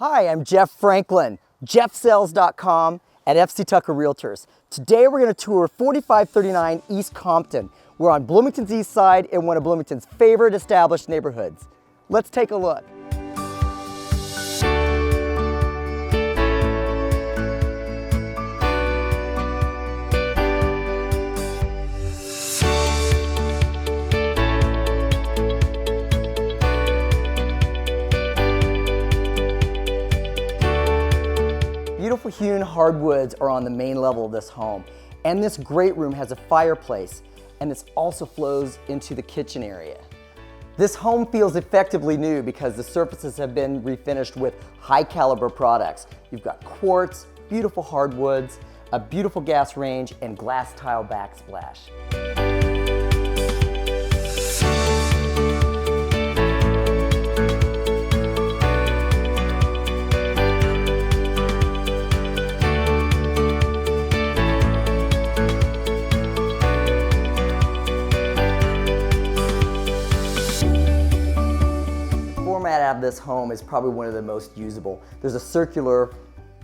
Hi, I'm Jeff Franklin, jeffsells.com at FC Tucker Realtors. Today we're going to tour 4539 East Compton. We're on Bloomington's east side in one of Bloomington's favorite established neighborhoods. Let's take a look. Beautiful hewn hardwoods are on the main level of this home. And this great room has a fireplace, and this also flows into the kitchen area. This home feels effectively new because the surfaces have been refinished with high caliber products. You've got quartz, beautiful hardwoods, a beautiful gas range, and glass tile backsplash. Out of this home is probably one of the most usable. There's a circular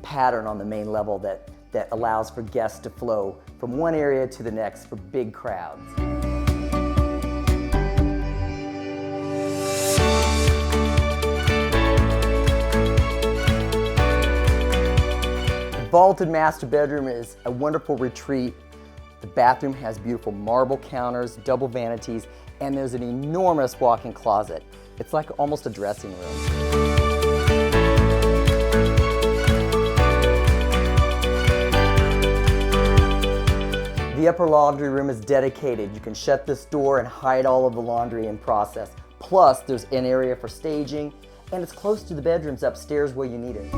pattern on the main level that allows for guests to flow from one area to the next for big crowds. The vaulted master bedroom is a wonderful retreat. The bathroom has beautiful marble counters, double vanities, and there's an enormous walk-in closet. It's like almost a dressing room. The upper laundry room is dedicated. You can shut this door and hide all of the laundry in process. Plus, there's an area for staging, and it's close to the bedrooms upstairs where you need it.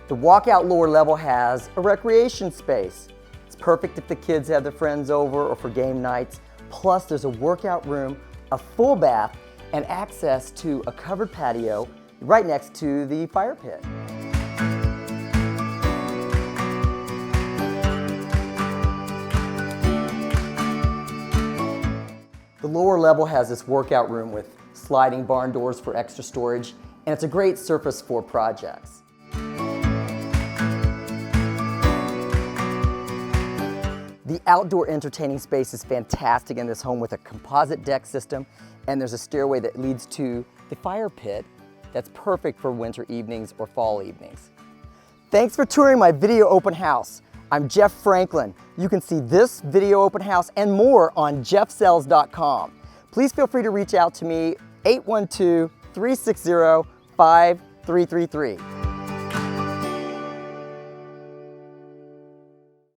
The walkout lower level has a recreation space. It's perfect if the kids have their friends over or for game nights. Plus, there's a workout room, a full bath, and access to a covered patio right next to the fire pit. The lower level has this workout room with sliding barn doors for extra storage, and it's a great surface for projects. The outdoor entertaining space is fantastic in this home with a composite deck system, and there's a stairway that leads to the fire pit that's perfect for winter evenings or fall evenings. Thanks for touring my video open house. I'm Jeff Franklin. You can see this video open house and more on jeffsells.com. Please feel free to reach out to me, 812-360-5333.